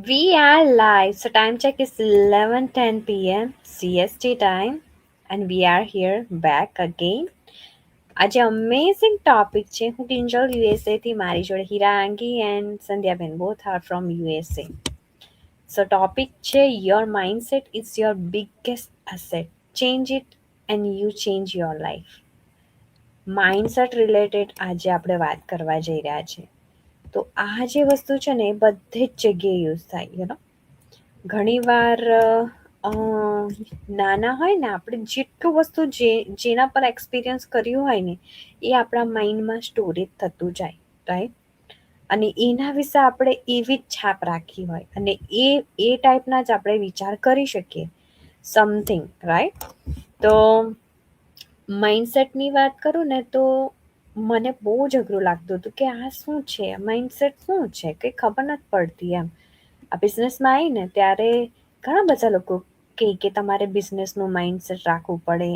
We are live. So time check is 11:10 p.m. CST time and we are here back again. આજે amazing topic છે. હું Kinjal USA થી મારી જોડે Hirangi and સંધ્યાબેન both are from USA. So topic છે your mindset is your biggest asset. Change it and you change your life. Mindset related આજે આપણે વાત કરવા જઈ રહ્યા છીએ. તો આ જે વસ્તુ છે ને એ બધે જ જગ્યાએ યુઝ થાય ઘણીવાર નાના હોય ને આપણે જેટલું વસ્તુ જેના પર એક્સપિરિયન્સ કર્યું હોય ને એ આપણા માઇન્ડમાં સ્ટોરેજ થતું જાય, રાઈટ? અને એના વિશે આપણે એવી જ છાપ રાખી હોય અને એ ટાઈપના જ આપણે વિચાર કરી શકીએ સમથિંગ, રાઈટ? તો માઇન્ડસેટની વાત કરું ને તો મને બહુ જ અઘરું લાગતું હતું કે આ શું છે, માઇન્ડસેટ શું છે, કંઈ ખબર નથી પડતી એમ. આ બિઝનેસમાં આવીને ત્યારે ઘણા બધા લોકો કે તમારે બિઝનેસનું માઇન્ડસેટ રાખવું પડે,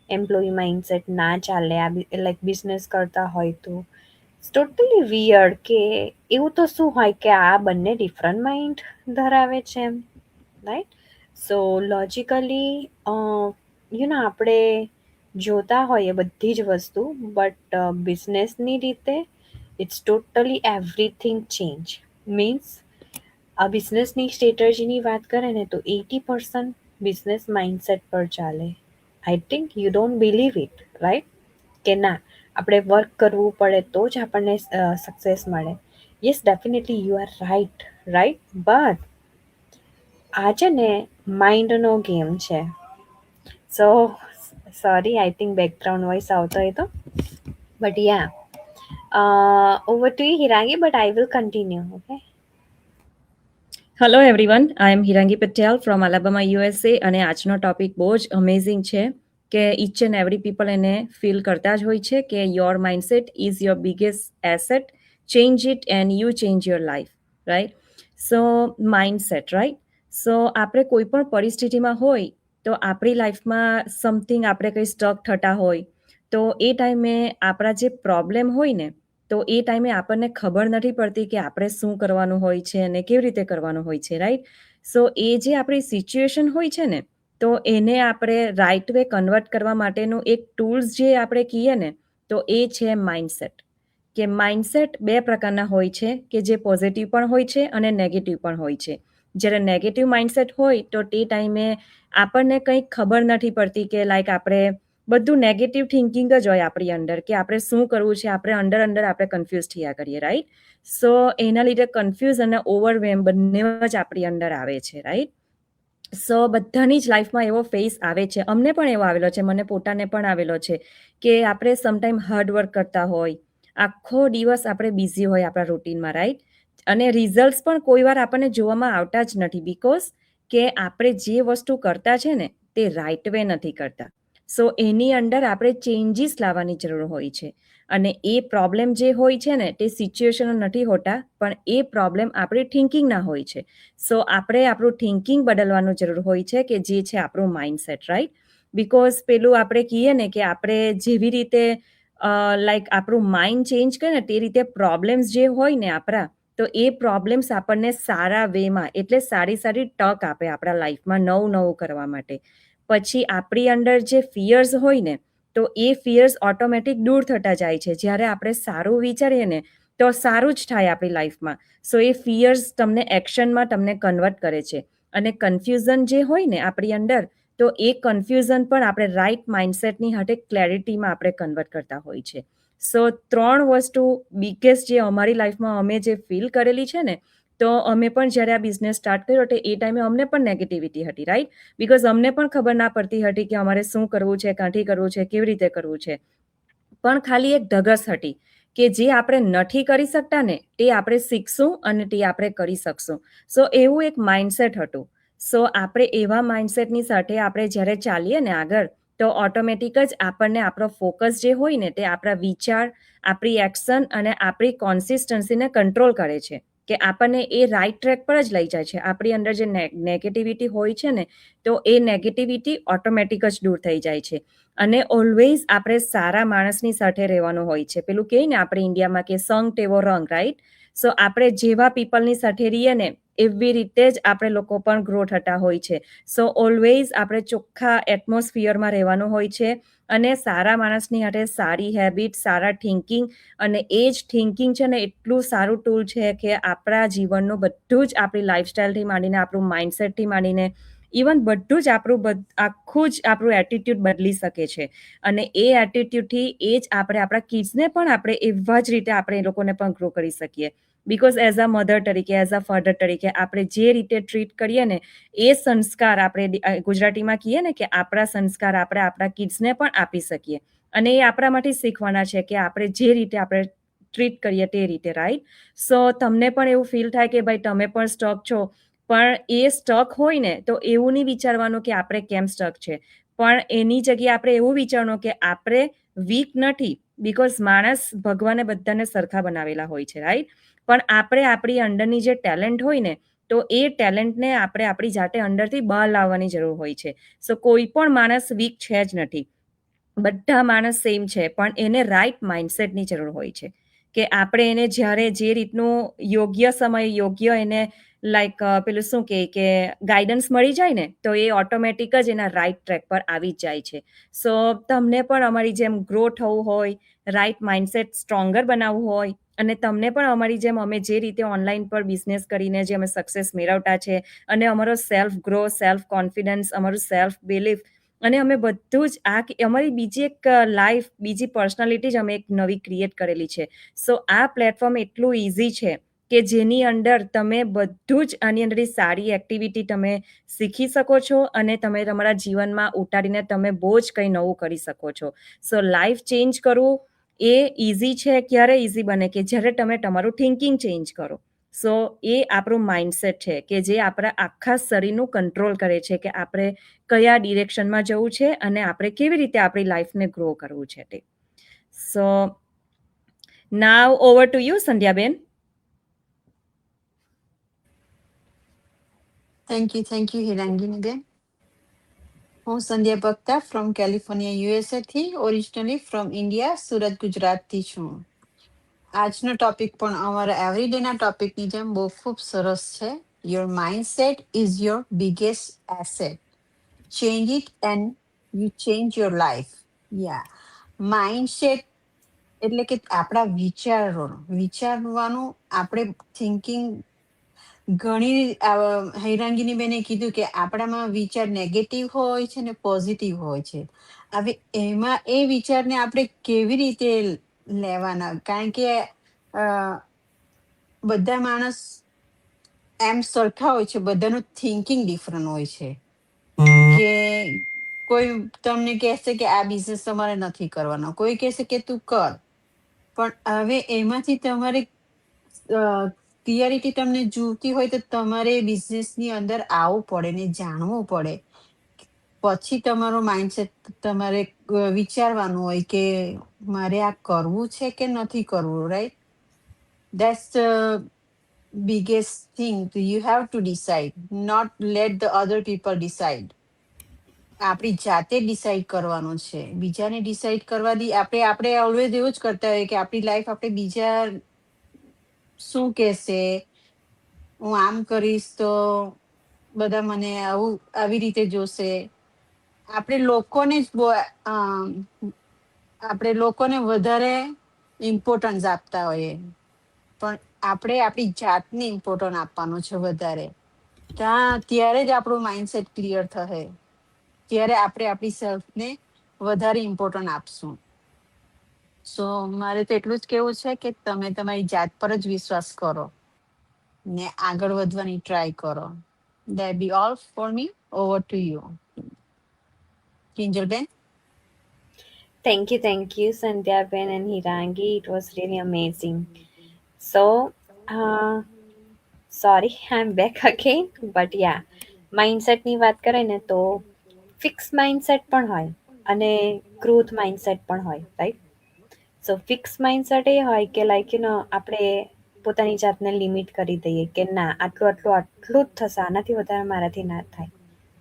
એમ્પ્લોયી માઇન્ડસેટ ના ચાલે આ લાઈક બિઝનેસ કરતા હોય તો. ઇટ્સ ટોટલી વિયર્ડ કે એવું તો શું હોય કે આ બંને ડિફરન્ટ માઇન્ડ ધરાવે છે એમ, રાઈટ? સો લોજિકલી આપણે જોતા હોઈએ બધી જ વસ્તુ, બટ બિઝનેસની રીતે it's totally everything change. Means આ બિઝનેસની સ્ટ્રેટર્જીની વાત કરે ને તો 80% બિઝનેસ માઇન્ડસેટ પર ચાલે. I think you don't believe it, right? કે ના, આપણે વર્ક કરવું પડે તો જ આપણને સક્સેસ મળે. Yes, definitely you are right. But આ છે ને માઇન્ડનો ગેમ છે. So sorry, I think background voice આવતો હોય તો, but ya over to you, Hirangi, but I will continue, okay? Hello everyone, I am Hirangi Patel from Alabama USA અને આજનો ટોપિક બહુ જ અમેઝિંગ છે કે ઇચ એન્ડ એવરી પીપલ એને ફીલ કરતા જ હોય છે કે your mindset is your biggest asset. Change it and you change your life, right? So mindset, right? So આપણે કોઈ પણ પરિસ્થિતિમાં હોય તો આપણી લાઈફમાં સમથિંગ આપણે કંઈ સ્ટક થતા હોય તો એ ટાઈમે આપણા જે પ્રોબ્લેમ હોય ને તો એ ટાઈમે આપણને ખબર નથી પડતી કે આપણે શું કરવાનું હોય છે અને કેવી રીતે કરવાનું હોય છે, રાઈટ? સો એ જે આપણી સિચ્યુએશન હોય છે ને તો એને આપણે રાઈટ વે કન્વર્ટ કરવા માટેનું એક ટૂલ્સ જે આપણે કહીએ ને તો એ છે માઇન્ડસેટ. કે માઇન્ડસેટ બે પ્રકારના હોય છે કે જે પોઝિટિવ પણ હોય છે અને નેગેટિવ પણ હોય છે. જ્યારે નેગેટિવ માઇન્ડસેટ હોય તો તે ટાઈમે આપણને કંઈક ખબર નથી પડતી કે લાઈક આપણે બધું નેગેટિવ થિંકિંગ જ હોય આપણી અંદર કે આપણે શું કરવું છે, આપણે અંદર આપણે કન્ફ્યુઝ થયા કરીએ, રાઈટ? સો એના લીધે કન્ફ્યુઝ અને ઓવરવેમ બંને જ આપણી અંદર આવે છે, રાઈટ? સો બધાની જ લાઈફમાં એવો ફેસ આવે છે, અમને પણ એવો આવેલો છે, મને પોતાને પણ આવેલો છે કે આપણે સમટાઈમ હાર્ડવર્ક કરતા હોય, આખો દિવસ આપણે બિઝી હોય આપણા રૂટીનમાં, રાઈટ? અને રિઝલ્ટ પણ કોઈ વાર આપણને જોવામાં આવતા જ નથી બીકોઝ કે આપણે જે વસ્તુ કરતા છે ને તે રાઈટ વે નથી કરતા. સો એની અંદર આપણે ચેન્જીસ લાવવાની જરૂર હોય છે. અને એ પ્રોબ્લેમ જે હોય છે ને તે સિચ્યુએશન નથી હોતા, પણ એ પ્રોબ્લેમ આપણી થિંકિંગના હોય છે. સો આપણે આપણું થિંકિંગ બદલવાનું જરૂર હોય છે કે જે છે આપણું માઇન્ડસેટ, રાઈટ? બીકોઝ પેલું આપણે કહીએ ને કે આપણે જેવી રીતે લાઈક આપણું માઇન્ડ ચેન્જ કરે ને તે રીતે પ્રોબ્લેમ્સ જે હોય ને આપણા તો એ પ્રોબ્લેમ્સ આપણને સારા વેમાં એટલે સારી તક આપે આપણા લાઈફમાં નવું કરવા માટે. પછી આપણી અંદર જે ફિયર્સ હોય ને તો એ ફિયર્સ ઓટોમેટિક દૂર થતા જાય છે. જ્યારે આપણે સારું વિચારીએ ને તો સારું જ થાય આપણી લાઈફમાં. સો એ ફિયર્સ તમને એક્શનમાં તમને કન્વર્ટ કરે છે. અને કન્ફ્યુઝન જે હોય ને આપણી અંદર તો એ કન્ફ્યુઝન પણ આપણે રાઈટ માઇન્ડસેટની હાથે ક્લેરિટીમાં આપણે કન્વર્ટ કરતા હોય છે. સો 3 વસ્તુ બિગેસ્ટ જે અમારી લાઈફમાં અમે જે ફીલ કરેલી છે ને તો અમે પણ જ્યારે આ બિઝનેસ સ્ટાર્ટ કર્યો તો એ ટાઈમે અમને પણ નેગેટિવિટી હતી, રાઈટ? બીકોઝ અમને પણ ખબર ના પડતી હતી કે અમારે શું કરવું છે, ક્યાંથી કરવું છે, કેવી રીતે કરવું છે. પણ ખાલી એક ધગસ હતી કે જે આપણે નથી કરી શકતા ને તે આપણે શીખશું અને તે આપણે કરી શકશું. સો એવું એક માઇન્ડસેટ હતું. સો આપણે એવા માઇન્ડસેટની સાથે આપણે જ્યારે ચાલીએ ને આગળ તો ઓટોમેટિક જ આપણને આપણો ફોકસ જે હોય ને તે આપણા વિચાર, આપણી એક્શન અને આપણી કોન્સિસ્ટન્સીને કંટ્રોલ કરે છે કે આપણને એ રાઈટ ટ્રેક પર જ લઈ જાય છે. આપણી અંદર જે નેગેટિવિટી હોય છે ને તો એ નેગેટિવિટી ઓટોમેટિક જ દૂર થઈ જાય છે. અને ઓલવેઝ આપણે સારા માણસની સાથે રહેવાનું હોય છે. પેલું કહે ને આપણે ઇન્ડિયામાં કે સંગ તેવો રંગ, રાઈટ? સો આપણે જેવા પીપલની સાથે રહીએ ને એવી રીતે જ આપણે લોકો પણ ગ્રો થતા હોય છે. સો ઓલવેઝ આપણે ચોખ્ખા એટમોસ્ફિયરમાં રહેવાનું હોય છે અને સારા માણસની હાથે સારી હેબિટ, સારા થિંકિંગ, અને એ જ થિંકિંગ છે ને એટલું સારું ટૂલ છે કે આપણા જીવનનું બધું જ આપણી લાઈફસ્ટાઈલથી માંડીને આપણું માઇન્ડસેટથી માંડીને ઇવન બધું જ આખું જ આપણું એટીટ્યુડ બદલી શકે છે. અને એ એટીટ્યુડથી એ જ આપણે આપણા કિડ્સને પણ આપણે એવા જ રીતે આપણે એ લોકોને પણ ગ્રો કરી શકીએ. બિકોઝ એઝ અ મધર તરીકે, એઝ અ ફાધર તરીકે આપણે જે રીતે ટ્રીટ કરીએ ને એ સંસ્કાર આપણે ગુજરાતીમાં કહીએ ને કે આપણા સંસ્કાર આપણે આપણા કિડ્સને પણ આપી શકીએ. અને એ આપણામાંથી શીખવાના છે કે આપણે જે રીતે આપણે ટ્રીટ કરીએ તે રીતે, રાઈટ? સો તમને પણ એવું ફીલ થાય કે ભાઈ તમે પણ સ્ટક છો, પણ એ સ્ટક હોય ને તો એવું નહીં વિચારવાનું કે આપણે કેમ સ્ટક છે, પણ એની જગ્યાએ આપણે એવું વિચારવાનું કે આપણે વીક નથી, બિકોઝ માણસ ભગવાને બધાને સરખા બનાવેલા હોય છે, રાઈટ? પણ આપણે આપણી અંદરની જે ટેલેન્ટ હોય ને તો એ ટેલેન્ટને આપણે આપણી જાતે અંદરથી બહાર લાવવાની જરૂર હોય છે. સો કોઈ પણ માણસ વીક છે જ નથી, બધા માણસ સેમ છે, પણ એને રાઈટ માઇન્ડસેટની જરૂર હોય છે કે આપણે એને જ્યારે જે રીતનું યોગ્ય સમય, યોગ્ય એને લાઈક પેલું શું કે ગાઈડન્સ મળી જાય ને તો એ ઓટોમેટિક જ એના રાઈટ ટ્રેક પર આવી જ જાય છે. સો તમને પણ અમારી જેમ ગ્રો થવું હોય, રાઈટ માઇન્ડસેટ સ્ટ્રોંગર બનાવવું હોય, અને તમને પણ અમારી જેમ અમે જે રીતે ઓનલાઈન પર બિઝનેસ કરીને જે અમે સક્સેસ મેળવતા છે અને અમારો સેલ્ફ ગ્રો, સેલ્ફ કોન્ફિડન્સ, અમારું સેલ્ફ બિલીફ, અને અમે બધું જ અમારી બીજી એક લાઈફ, બીજી પર્સનાલિટી જ અમે એક નવી ક્રિએટ કરેલી છે. સો આ પ્લેટફોર્મ એટલું ઇઝી છે કે જેની અંદર તમે બધું જ આની અંદર સારી એક્ટિવિટી તમે શીખી શકો છો અને તમે તમારા જીવનમાં ઉતારીને તમે બહુ જ કંઈ નવું કરી શકો છો. સો લાઈફ ચેન્જ કરવું એ ઇઝી છે. ક્યારે ઇઝી બને કે જ્યારે તમે તમારું થિંકિંગ ચેન્જ કરો. સો એ આપણું માઇન્ડસેટ છે કે જે આપણા આખા શરીરનું કંટ્રોલ કરે છે કે આપણે કયા ડિરેક્શનમાં જવું છે અને આપણે કેવી રીતે આપણી લાઈફને ગ્રો કરવું છે તે. So now over to you, સંધ્યાબેન. થેન્ક યુ હિરાંગીની બેન. હું Sandhya Bhakta from California USA થી, ઓરિજિનલી ફ્રોમ ઇન્ડિયા, સુરત ગુજરાતથી છું. આજનો ટોપિક પણ અમારા એવરીડેના ટોપિકની જેમ બહુ ખૂબ સરસ છે. Your mindset is your biggest asset. Change it and you change your life. Yeah, mindset એટલે કે આપણા વિચારવાનું આપણે થિંકિંગ ઘણી હૈરાંગીની બેને કીધું કે આપણામાં વિચાર નેગેટિવ હોય છે ને પોઝિટિવ હોય છે. હવે એમાં એ વિચારને આપણે કેવી રીતે લેવાના? કારણ કે અ, બધા માણસ એમ સરખા હોય છે, બધાનું થિંકિંગ ડિફરન્ટ હોય છે. કે કોઈ તમને કહેશે કે આ બિઝનેસ તમારે નથી કરવાનો, કોઈ કહેશે કે તું કર. પણ હવે એમાંથી તમારે ક્લિયરિટી તમને જોતી હોય તો તમારે બિઝનેસની અંદર આવવું પડે ને જાણવું પડે. પછી તમારો માઇન્ડસેટ તમારે વિચારવાનું હોય કે મારે આ કરવું છે કે નથી કરવું, right? That's biggest thing. You have to decide, not let the other people decide. આપણી જાતે ડિસાઈડ કરવાનું છે. બીજાને ડિસાઈડ કરવા દી આપણે ઓલવેઝ એવું જ કરતા હોય કે આપણી લાઈફ આપણે બીજા શું કહેશે, હું આમ કરીશ તો બધા મને આવી રીતે જોશે. આપણે લોકોને જ આપણે લોકોને વધારે ઇમ્પોર્ટન્સ આપતા હોઈએ, પણ આપણે આપણી જાતને ઇમ્પોર્ટન્સ આપવાનું છે વધારે. ત્યારે જ આપણું માઇન્ડસેટ ક્લિયર થશે, ત્યારે આપણે આપણી સેલ્ફને વધારે ઇમ્પોર્ટન્સ આપશું. સો મારે તો એટલું જ કેવું છે કે તમે તમારી જાત પર જ વિશ્વાસ કરો ને આગળ વધવાની ટ્રાય કરો. That be all for me. Over to you, Kinjalben. Thank you, Sandhya-ben and Hirangi. It was really amazing. So, sorry, I'm back again. But yeah, માઇન્ડસેટની વાત કરે ને તો ફિક્સ માઇન્ડસેટ પણ હોય અને ગ્રોથ માઇન્ડસેટ પણ હોય, રાઈટ? સો ફિક્સ માઇન્ડસેટ એ હોય કે લાઈક આપણે પોતાની જાતને લિમિટ કરી દઈએ કે ના આટલું જ થશે, આનાથી વધારે મારાથી ના થાય,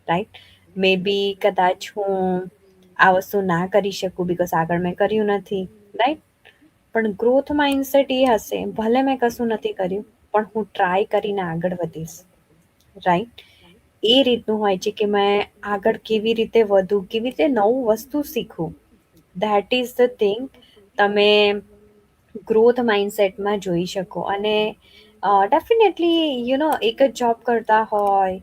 રાઈટ? મે બી કદાચ હું આ વસ્તુ ના કરી શકું બિકોઝ આગળ મેં કર્યું નથી, રાઈટ? પણ ગ્રોથ માઇન્ડસેટ એ હશે, ભલે મેં કશું નથી કર્યું પણ હું ટ્રાય કરીને આગળ વધીશ, રાઈટ? એ રીતનું હોય છે કે મેં આગળ કેવી રીતે વધું, કેવી રીતે નવું વસ્તુ શીખું. ધેટ ઇઝ ધ થિંગ તમે ગ્રોથ માઇન્ડસેટમાં જોઈ શકો. અને ડેફિનેટલી એક જ જોબ કરતા હોય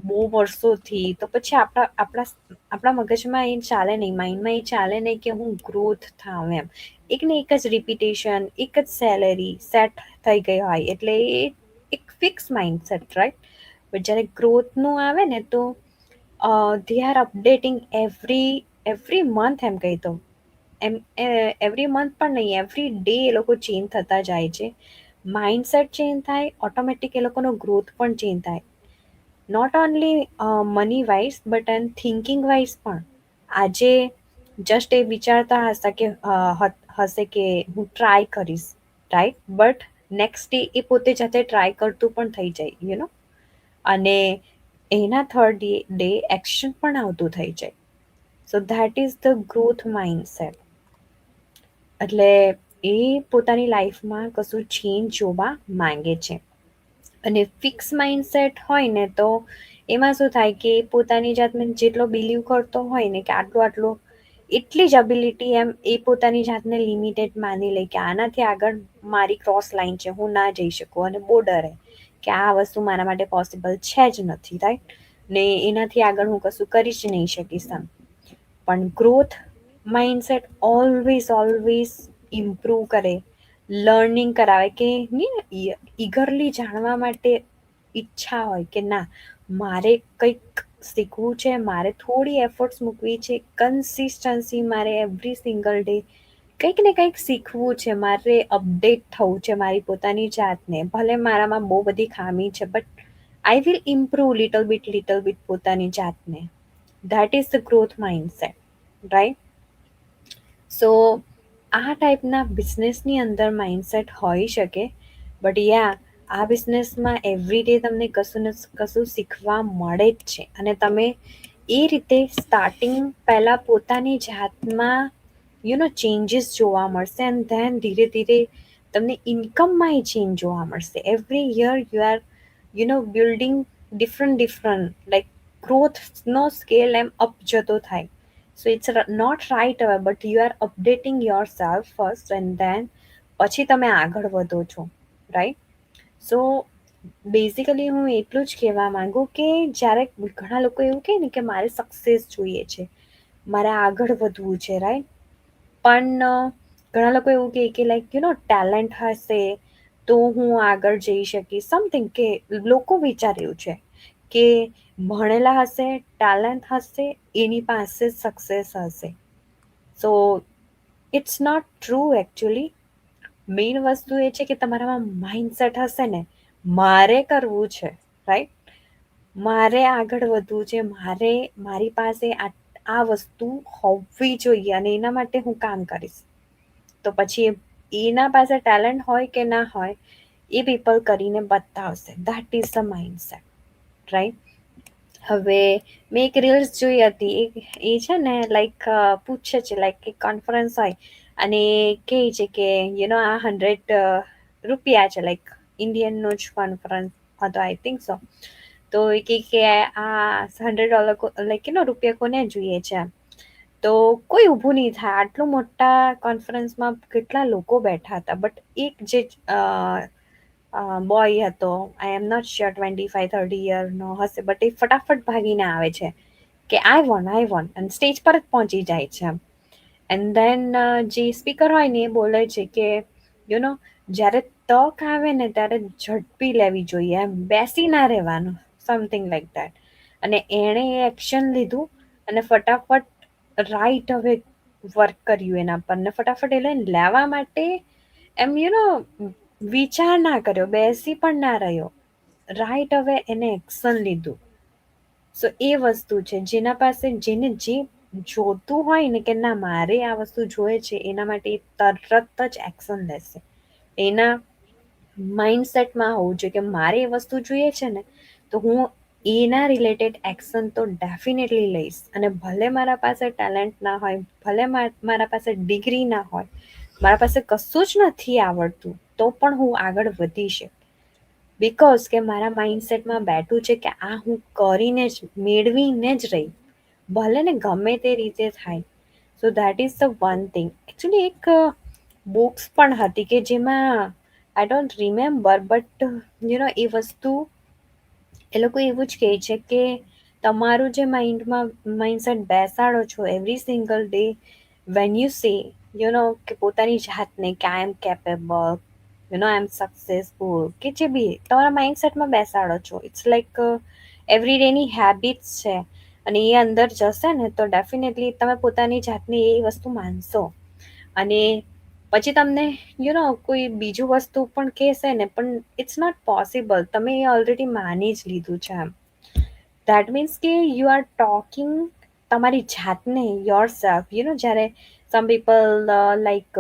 બહુ વર્ષોથી, તો પછી આપણા મગજમાં એ ચાલે નહીં, માઇન્ડમાં એ ચાલે નહીં કે હું ગ્રોથ થાઉં એમ. એક ને એક જ રિપીટેશન, એક જ સેલેરી સેટ થઈ ગઈ હોય એટલે એ એક ફિક્સ માઇન્ડસેટ, રાઈટ? બટ જ્યારે ગ્રોથનું આવે ને તો they are updating every month, એમ કહી દઉં. એવરી મંથ પણ નહીં, એવરી ડે એ લોકો ચેન્જ થતા જાય છે. માઇન્ડસેટ ચેન્જ થાય, ઓટોમેટિક એ લોકોનો ગ્રોથ પણ ચેન્જ થાય. Not only money wise but and thinking wise પણ. આજે જસ્ટ એ વિચારતા હશે કે હું ટ્રાય કરીશ, રાઈટ? બટ નેક્સ્ટ ડે એ પોતે જાતે ટ્રાય કરતું પણ થઈ જાય, અને એના થર્ડ ડે એક્શન પણ આવતું થઈ જાય. So that is the growth mindset. એટલે એ પોતાની લાઈફમાં કશું ચેન્જ જોવા માંગે છે. અને ફિક્સ માઇન્ડસેટ હોય ને તો એમાં શું થાય કે પોતાની જાતને જેટલો બિલીવ કરતો હોય ને કે આટલું એટલી જ એબિલિટી, એમ એ પોતાની જાતને લિમિટેડ માની લે કે આનાથી આગળ મારી ક્રોસ લાઈન છે, હું ના જઈ શકું, અને બહુ ડરે કે આ વસ્તુ મારા માટે પોસિબલ છે જ નથી, રાઈટ? ને એનાથી આગળ હું કશું કરી જ નહીં શકીશ એમ. પણ ગ્રોથ માઇન્ડસેટ ઓલવેઝ ઇમ્પ્રૂવ કરે, લર્નિંગ કરાવે, કે ઈગરલી જાણવા માટે ઈચ્છા હોય કે ના, મારે કંઈક શીખવું છે, મારે થોડી એફર્ટ્સ મૂકવી છે, કન્સિસ્ટન્સી, મારે એવરી સિંગલ ડે કંઈક ને કંઈક શીખવું છે, મારે અપડેટ થવું છે મારી પોતાની જાતને. ભલે મારામાં બહુ બધી ખામી છે but I will improve little bit પોતાની જાતને. That is the growth mindset, right? So આ ટાઈપના બિઝનેસની અંદર માઇન્ડસેટ હોઈ શકે. બટ આ બિઝનેસમાં એવરી ડે તમને કશું ને કશું શીખવા મળે જ છે. અને તમે એ રીતે સ્ટાર્ટિંગ પહેલાં પોતાની જાતમાં ચેન્જીસ જોવા મળશે, એન્ડ ધેન ધીરે ધીરે તમને ઇન્કમમાં એ ચેન્જ જોવા મળશે. Every year you are building different like ગ્રોથનો સ્કેલ એમ અપ જતો થાય. So it's not right away, but you are updating yourself first and then પછી તમે આગળ વધો છો, રાઈટ? સો બેઝિકલી હું એટલું જ કહેવા માંગુ કે જ્યારે ઘણા લોકો એવું કહે ને કે મારે સક્સેસ જોઈએ છે, મારે આગળ વધવું છે, રાઈટ? પણ ઘણા લોકો એવું કહે કે લાઈક ટેલેન્ટ હશે તો હું આગળ જઈ શકીશ, સમથિંગ, કે લોકો વિચાર્યું છે કે ભણેલા હશે, ટેલેન્ટ હશે, એની પાસે સક્સેસ હશે. So it's not true actually. Main વસ્તુ એ છે કે તમારામાં માઇન્ડસેટ હશે ને, મારે કરવું છે, રાઈટ? મારે આગળ વધવું છે, મારી પાસે આ વસ્તુ હોવી જોઈએ અને એના માટે હું કામ કરીશ. તો પછી એના પાસે ટેલેન્ટ હોય કે ના હોય, એ પીપલ કરીને બતાવશે. That is the mindset, right? હવે મેં એક રીલ્સ જોઈ હતી, એ છે ને લાઈક પૂછે છે, લાઈક એક કોન્ફરન્સ હોય અને કહે છે કે આ 100 રૂપિયા છે, લાઈક ઇન્ડિયનનો જ કોન્ફરન્સ હતો, આઈ થિંક સો. તો એ કહે કે આ $100 લાઈક રૂપિયા કોને જોઈએ છે. તો કોઈ ઊભું નહીં થાય. આટલું મોટા કોન્ફરન્સમાં કેટલા લોકો બેઠા હતા, બટ એક જે બોય હતો, આઈ એમ નોટ શ્યોર 25-30 યરનો હશે, બટ એ ફટાફટ ભાગીને આવે છે કે આઈ વોન્ટ અને સ્ટેજ પર જ પહોંચી જાય છે. એન્ડ ધેન જે સ્પીકર હોય ને એ બોલે છે કે જ્યારે તક આવે ને ત્યારે ઝડપી લેવી જોઈએ, એમ બેસી ના રહેવાનું, સમથિંગ લાઈક દેટ. અને એણે એ એક્શન લીધું અને ફટાફટ રાઈટ હવે વર્ક કર્યું એના પર, ને ફટાફટ એ લેવા માટે એમ વિચાર ના કર્યો, બેસી પણ ના રહ્યો, રાઈટ હવે એને એક્શન લીધું. સો એ વસ્તુ છે, જેના પાસે જેને જે જોતું હોય ને કે ના મારે આ વસ્તુ જોઈએ છે, એના માટે તરત જ એક્શન લેશે. એના માઇન્ડસેટમાં હોવું જોઈએ કે મારે એ વસ્તુ જોઈએ છે ને, તો હું એના રિલેટેડ એક્શન તો ડેફિનેટલી લઈશ. અને ભલે મારા પાસે ટેલેન્ટ ના હોય, ભલે મારા પાસે ડિગ્રી ના હોય, મારા પાસે કશું જ નથી આવડતું તો પણ હું આગળ વધી શકું, બિકોઝ કે મારા માઇન્ડસેટમાં બેઠું છે કે આ હું કરીને જ મેળવીને જ રહી, ભલે ને ગમે તે રીતે થાય. So that is the one thing. Actually એક બુક્સ પણ હતી કે જેમાં આઈ ડોન્ટ રિમેમ્બર, બટ એ વસ્તુ એ લોકો એવું જ કહે છે કે તમારું જે માઇન્ડસેટ બેસાડો છો every single day, when you say કે પોતાની જાતને કે આઈ એમ કેપેબલ, આઈ એમ સક્સેસફુલ, કે જે બી તમારા માઇન્ડસેટમાં બેસાડો છો, ઇટ્સ લાઈક એવરી ડેની હેબિટ્સ છે. અને એ અંદર જશે ને તો ડેફિનેટલી તમે પોતાની જાતને એ વસ્તુ માનશો. અને પછી તમને કોઈ બીજું વસ્તુ પણ કહેશે ને, પણ ઇટ્સ નોટ પોસિબલ, તમે એ ઓલરેડી માની જ લીધું છે એમ. દેટ મીન્સ કે યુ આર ટોકિંગ તમારી જાતને, યોર સેલ્ફ. જ્યારે સમ પીપલ લાઈક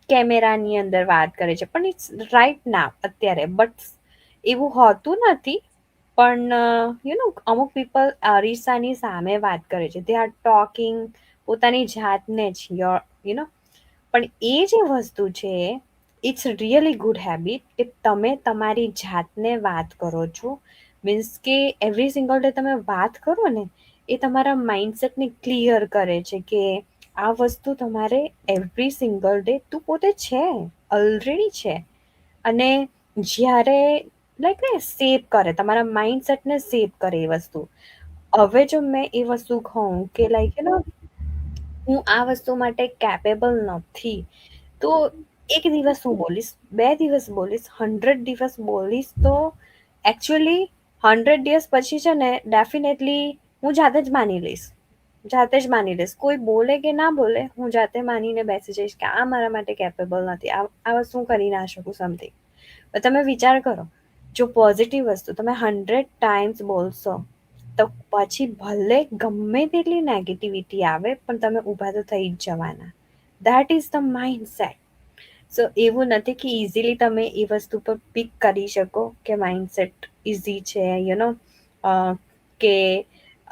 કેમેરાની અંદર વાત કરે છે, પણ ઇટ્સ રાઈટ ના અત્યારે, બટ એવું હોતું નથી. પણ અમુક પીપલ અરીસાની સામે વાત કરે છે, દે આર ટોકિંગ પોતાની જાતને જ પણ એ જે વસ્તુ છે, ઇટ્સ રિયલી ગુડ હેબિટ કે તમે તમારી જાતને વાત કરો છો. મીન્સ કે એવરી સિંગલ ડે તમે વાત કરો ને, એ તમારા માઇન્ડસેટને ક્લિયર કરે છે કે આ વસ્તુ તમારે એવરી સિંગલ ડે તું પોતે છે, ઓલરેડી છે. અને જ્યારે લાઈક ને સેવ કરે, તમારા માઇન્ડસેટને સેવ કરે એ વસ્તુ. હવે જો મેં એ વસ્તુ કહું કે લાઈક હું આ વસ્તુ માટે કેપેબલ નથી, તો એક દિવસ હું બોલીશ, 2 દિવસ બોલીશ, 100 દિવસ બોલીશ, તો એકચ્યુઅલી 100 દિવસ પછી છે ને ડેફિનેટલી હું જાતે જ માની લઈશ, કોઈ બોલે કે ના બોલે, હું જાતે માનીને બેસી જઈશ કે આ મારા માટે કેપેબલ નથી, આ વસ્તુ હું કરી ના શકું સમથિંગ. તમે વિચાર કરો, જો પોઝિટિવ વસ્તુ તમે 100 ટાઈમ્સ બોલશો, તો પછી ભલે ગમે તેટલી નેગેટિવિટી આવે પણ તમે ઊભા તો થઈ જ જવાના. That is the mindset. So એવું નથી કે ઇઝીલી તમે એ વસ્તુ પર પિક કરી શકો કે માઇન્ડસેટ ઇઝી છે, કે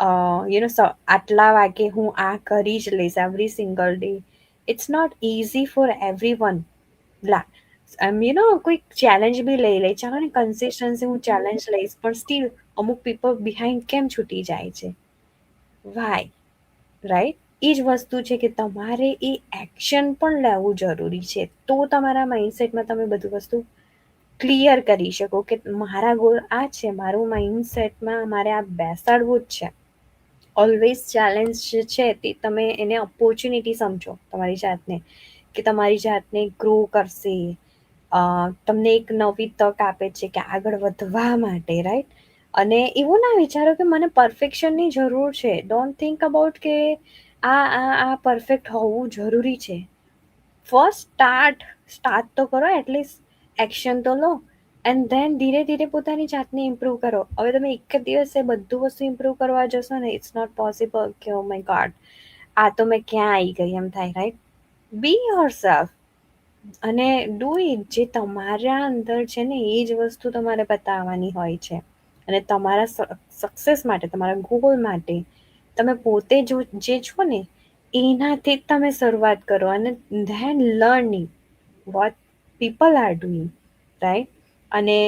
આટલા વાગે હું આ કરી જ લઈશ every single day. It's not easy for every one. કોઈ ચેલેન્જ બી લઈ લે, ચાલો ને કન્સિસ્ટન્સી હું ચેલેન્જ લઈશ, પણ સ્ટીલ અમુક પીપલ બિહાઇન્ડ કેમ છૂટી જાય છે? વાય? રાઈટ? એ જ વસ્તુ છે કે તમારે એ એક્શન પણ લેવું જરૂરી છે, તો તમારા માઇન્ડસેટમાં તમે બધું વસ્તુ ક્લિયર કરી શકો કે મારા ગોલ આ છે, મારું માઇન્ડસેટમાં મારે આ બેસાડવું જ છે. ઓલવેઝ ચેલેન્જ છે તે તમે એને ઓપોર્ચ્યુનિટી સમજો તમારી જાતને, કે તમારી જાતને ગ્રો કરશે, તમને એક નવી તક આપે છે કે આગળ વધવા માટે, રાઈટ? અને એવું ના વિચારો કે મને પરફેક્શનની જરૂર છે. ડોન્ટ થિંક અબાઉટ કે આ પરફેક્ટ હોવું જરૂરી છે. ફર્સ્ટ સ્ટાર્ટ તો કરો, એટલીસ્ટ એક્શન તો લો, એન્ડ ધેન ધીરે ધીરે પોતાની જાતને ઇમ્પ્રૂવ કરો. હવે તમે એક જ દિવસે બધું વસ્તુ ઇમ્પ્રૂવ કરવા જશો ને, ઇટ્સ નોટ પોસિબલ કે ઓ માય ગોડ આ તો મેં ક્યાં આવી ગઈ એમ થાય, રાઈટ? બી યોર સેલ્ફ અને ડુ ઇટ. જે તમારા અંદર છે ને એ જ વસ્તુ તમારે બતાવવાની હોય છે. અને તમારા સક્સેસ માટે, તમારા ગોલ માટે તમે પોતે જે છો ને એનાથી જ તમે શરૂઆત કરો, અને then learning what people are doing, right? અને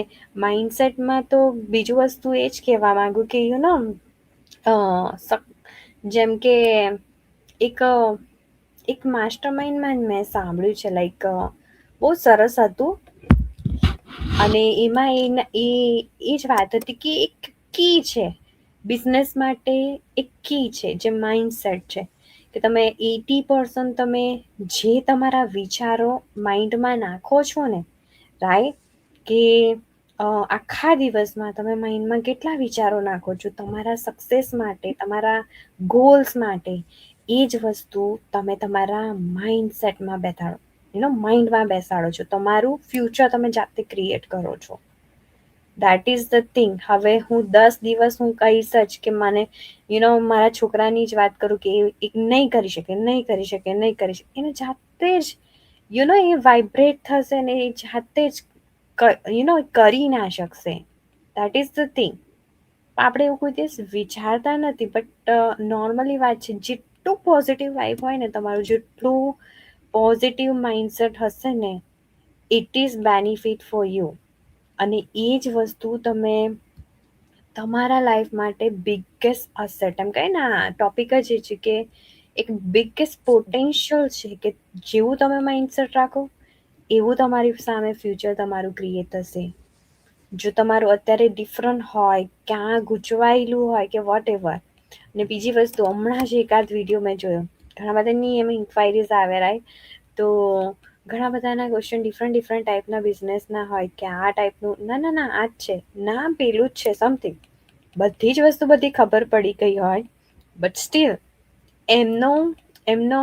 માઇન્ડસેટમાં તો બીજું વસ્તુ એ જ કહેવા માંગુ કે જેમ કે એક માસ્ટર માઇન્ડમાં મેં સાંભળ્યું છે, લાઈક બહુ સરસ હતું. અને એમાં એ જ વાત હતી કે એક કી છે બિઝનેસ માટે, એક કી છે જે માઇન્ડસેટ છે, કે તમે 80% તમે જે તમારા વિચારો માઇન્ડમાં નાખો છો ને, રાઈટ? કે આખા દિવસમાં તમે માઇન્ડમાં કેટલા વિચારો નાખો છો તમારા સક્સેસ માટે, તમારા ગોલ્સ માટે, એ જ વસ્તુ તમે તમારા માઇન્ડસેટમાં માઇન્ડમાં બેસાડો છો. તમારું ફ્યુચર તમે જાતે ક્રિએટ કરો છો. That is the thing. હવે હું 10 દિવસ હું કહીશ જ કે મને મારા છોકરાની જ વાત કરું કે એ નહીં કરી શકે, એને જાતે જ એ વાઇબ્રેટ થશે ને એ જાતે જ કરી ના શકશે. That is the thing. આપણે એવું કોઈ દિવસ વિચારતા નથી, બટ નોર્મલી વાત છે, જેટલું પોઝિટિવ વાઇબ હોય ને તમારું, જેટલું પોઝિટિવ માઇન્ડસેટ હશે ને, it is benefit for you. અને એ જ વસ્તુ તમે તમારા લાઈફ માટે બિગેસ્ટ અસેટ, એમ કહે ને, ટોપિક જ એ છે કે એક બિગેસ્ટ પોટેન્શિયલ છે કે જેવું તમે માઇન્ડસેટ રાખો એવું તમારી સામે ફ્યુચર તમારું ક્રિએટ થશે. જો તમારું અત્યારે ડિફરન્ટ હોય, ક્યાં ગૂંચવાયેલું હોય કે વોટ એવર. અને બીજી વસ્તુ, હમણાં જ એકાદ વિડીયો મેં જોયો, ઘણા બધાની એમ ઇન્ક્વાયરીઝ આવે, રાઈટ? તો ઘણા બધાના ક્વેશ્ચન ડિફરન્ટ ટાઈપના બિઝનેસના હોય કે આ ટાઈપનું, ના આ જ છે, ના પેલું જ છે, સમથિંગ. બધી જ વસ્તુ બધી ખબર પડી ગઈ હોય, બટ સ્ટીલ એમનો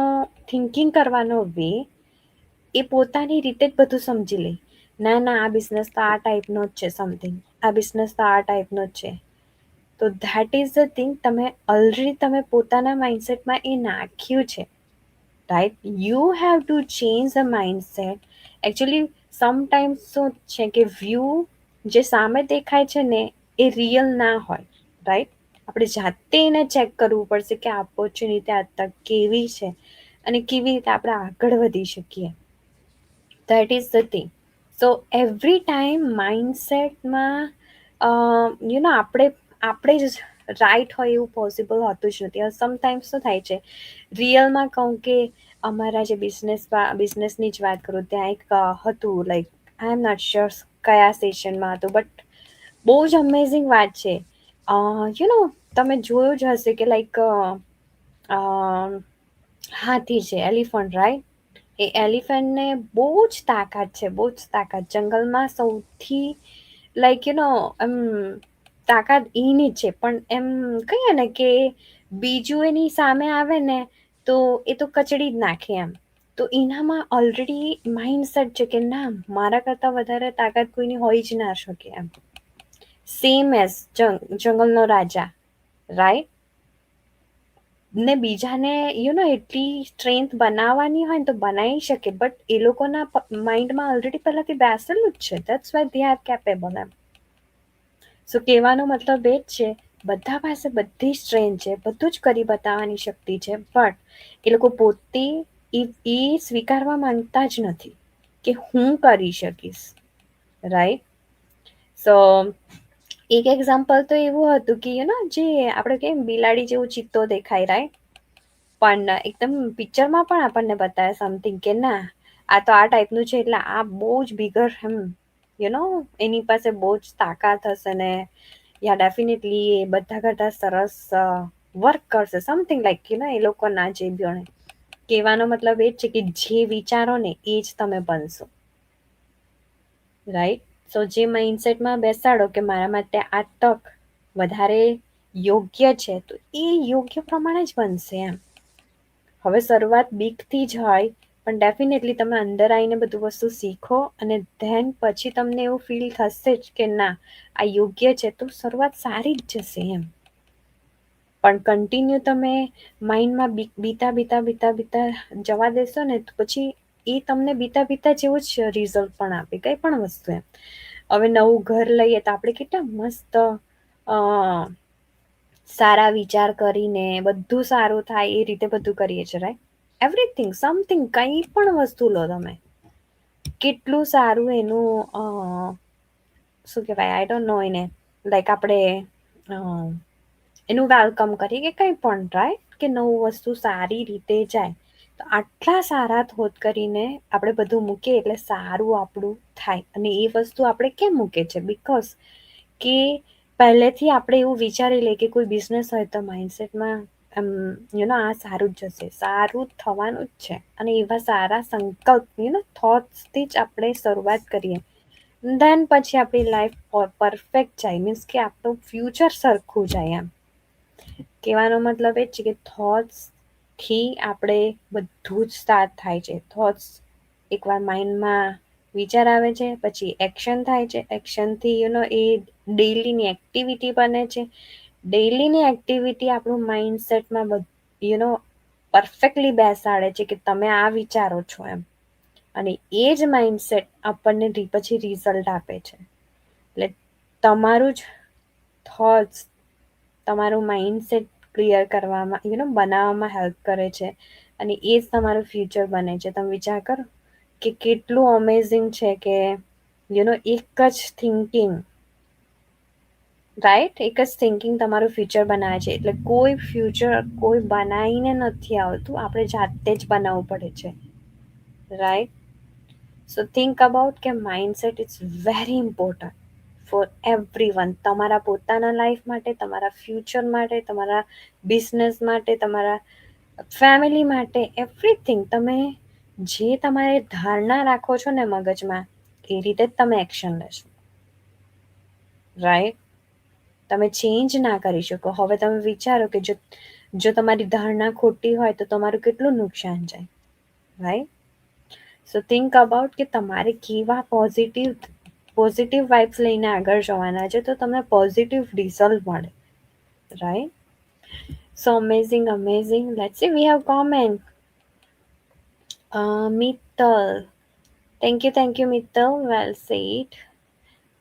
થિંકિંગ કરવાનો વે એ પોતાની રીતે જ બધું સમજી લે. ના આ બિઝનેસ તો આ ટાઈપનો જ છે, સમથિંગ, આ બિઝનેસ તો આ ટાઈપનો જ છે. તો ધેટ ઇઝ ધ થિંગ, તમે પોતાના માઇન્ડસેટમાં એ નાખ્યું છે, right? You have to change the mindset. Actually sometimes શું છે કે વ્યૂ જે સામે દેખાય છે ને એ રિયલ ના હોય, રાઈટ? આપણે જાતે એને ચેક કરવું પડશે કે આ ઓપોર્ચ્યુનિટી આ તક કેવી છે અને કેવી રીતે આપણે આગળ વધી શકીએ. That is the thing. So every time માઇન્ડસેટમાં આપણે જ રાઈટ હોય એવું પોસિબલ હોતું જ નથી. સમટાઈમ્સ શું થાય છે, રિયલમાં કહું કે અમારા જે બિઝનેસની જ વાત કરું, ત્યાં એક હતું, like I am not sure કયા સેશનમાં હતું, બટ બહુ જ અમેઝિંગ વાત છે. તમે જોયું જ હશે કે લાઈક હાથી છે, એલિફન્ટ, રાઈટ? એ એલિફન્ટને બહુ જ તાકાત છે, બહુ જ તાકાત. જંગલમાં સૌથી લાઈક એમ તાકાત એની જ છે, પણ એમ કહીએ ને કે બીજું એની સામે આવે ને તો એ તો કચડી જ નાખે એમ. તો એનામાં ઓલરેડી માઇન્ડસેટ છે કે ના, મારા કરતાં વધારે તાકાત કોઈની હોઈ જ ના શકે એમ. સેમ એઝ જંગલનો રાજા, રાઈટ? ને બીજાને એટલી સ્ટ્રેન્થ બનાવવાની હોય ને તો બનાવી શકે, બટ એ લોકોના માઇન્ડમાં ઓલરેડી પહેલાથી બેસેલું જ છે. That's why they are capable એમ. સો કહેવાનો મતલબ એ જ છે, બધા પાસે બધી સ્ટ્રેન્થ છે, બધું જ કરી બતાવવાની શક્તિ છે, બટ એ લોકો પોતે એ સ્વીકારવા માંગતા જ નથી કે હું કરી શકીશ, રાઈટ? સો એક એક્ઝામ્પલ તો એવું હતું કે જે આપણે કેમ બિલાડી જેવું ચિત્તો દેખાય, રાઈટ? પણ એકદમ પિક્ચરમાં પણ આપણને બતાવે સમથિંગ કે ના, આ તો આ ટાઈપનું છે, એટલે આ બહુ જ બિગર એની પાસે બહુ જ તાકાત હશે ને, યા ડેફિનેટલી એ બધા કરતા સરસ વર્ક કરશે, સમથિંગ લાઈક એ લોકોના જે બી. કહેવાનો મતલબ એ જ છે કે જે વિચારો ને એ જ તમે બનશો, રાઈટ? સો જે માઇન્ડસેટમાં બેસાડો કે મારા માટે આ તક વધારે યોગ્ય છે, તો એ યોગ્ય પ્રમાણે જ બનશે એમ. હવે શરૂઆત બીકથી જ હોય, પણ ડેફિનેટલી તમે અંદર આવીને બધું વસ્તુ શીખો અને ધેન પછી તમને એવું ફીલ થશે જ કે ના, આ યોગ્ય છે, તો શરૂઆત સારી જ જશે એમ. પણ કન્ટિન્યુ તમે માઇન્ડમાં બીતા જવા દેશો ને તો પછી એ તમને બીતા જેવું જ રિઝલ્ટ પણ આપે, કંઈ પણ વસ્તુ એમ. હવે નવું ઘર લઈએ તો આપણે કેટલા મસ્ત સારા વિચાર કરીને બધું સારું થાય એ રીતે બધું કરીએ છીએ, રાઈટ? એવરીથિંગ, સમથિંગ, કંઈ પણ વસ્તુ લો તમે, કેટલું સારું એનું શું કહેવાય, આઈ ડોન્ટ નો એને, લાઈક આપણે એનું વેલકમ કરીએ કે કંઈ પણ, રાઈટ? કે નવું વસ્તુ સારી રીતે જાય. તો આટલા સારા થોટ કરીને આપણે બધું મૂકીએ એટલે સારું આપણું થાય. અને એ વસ્તુ આપણે કેમ મૂકે છે? બિકોઝ કે પહેલેથી આપણે એવું વિચારી લે કે કોઈ બિઝનેસ હોય તો માઇન્ડસેટમાં આ સારું જ જશે, સારું થવાનું જ છે. અને એવા સારા સંકલ્પ થોટ્સથી જ આપણે શરૂઆત કરીએ, ધેન પછી આપણી લાઈફ પરફેક્ટ જાય, મીન્સ કે આપણું ફ્યુચર સરખું જાય એમ. કહેવાનો મતલબ એ જ છે કે થોટ્સથી આપણે બધું જ સ્ટાર્ટ થાય છે. થોટ્સ એકવાર માઇન્ડમાં વિચાર આવે છે, પછી એક્શન થાય છે, એક્શનથી એ ડેઈલીની એક્ટિવિટી બને છે, ડેઈલીની એક્ટિવિટી આપણું માઇન્ડસેટમાં પરફેક્ટલી બેસાડે છે કે તમે આ વિચારો છો એમ. અને એ જ માઇન્ડસેટ આપણને પછી રિઝલ્ટ આપે છે. એટલે તમારું જ થોટ્સ તમારું માઇન્ડસેટ ક્લિયર કરવામાં બનાવવામાં હેલ્પ કરે છે. અને એ જ તમારું ફ્યુચર બને છે. તમે વિચાર કરો કે કેટલું અમેઝિંગ છે કે એક જ થિંકિંગ, રાઈટ, એક જ થિંકિંગ તમારું ફ્યુચર બનાવે છે. એટલે કોઈ ફ્યુચર કોઈ બનાવીને નથી આવતું, આપણે જાતે જ બનાવવું પડે છે, રાઈટ. સો થિંક અબાઉટ કે mindset is very important for everyone. તમારા પોતાના લાઈફ માટે, તમારા ફ્યુચર માટે, તમારા બિઝનેસ માટે, તમારા ફેમિલી માટે, એવરીથિંગ. તમે જે તમારે ધારણા રાખો છો ને મગજમાં, એ રીતે જ તમે એક્શન લેશો, રાઈટ. તમે ચેન્જ ના કરી શકો. હવે તમે વિચારો કે જો તમારી ધારણા ખોટી હોય તો તમારું કેટલું નુકસાન જાય, રાઈટ. સો થિંક અબાઉટ કે તમારે કેવા પોઝિટિવ વાઇબ્સ લઈને આગળ જવાના છે, તો તમને પોઝિટિવ રિઝલ્ટ મળે, right. So amazing. Let's see, we have comment. Mittal, thank you Mittal, well said.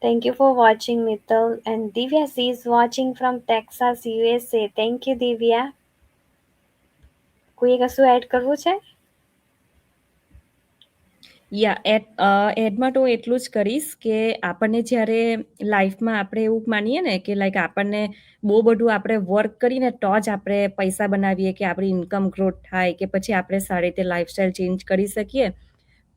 Thank you for watching, Mittal. And Divya, she is watching from Texas, USA. Thank you, Divya. કોઈએ કશું add કરવું છે? એડમાં તો એટલું જ કરીશ કે આપણને જ્યારે લાઈફમાં આપણે એવું માનીએ ને કે લાઈક આપણને બહુ બધું આપણે વર્ક કરીને તો જ આપણે પૈસા બનાવીએ, કે આપણી ઇન્કમ ગ્રોથ થાય, કે પછી આપણે સારી રીતે લાઈફસ્ટાઈલ ચેન્જ કરી શકીએ.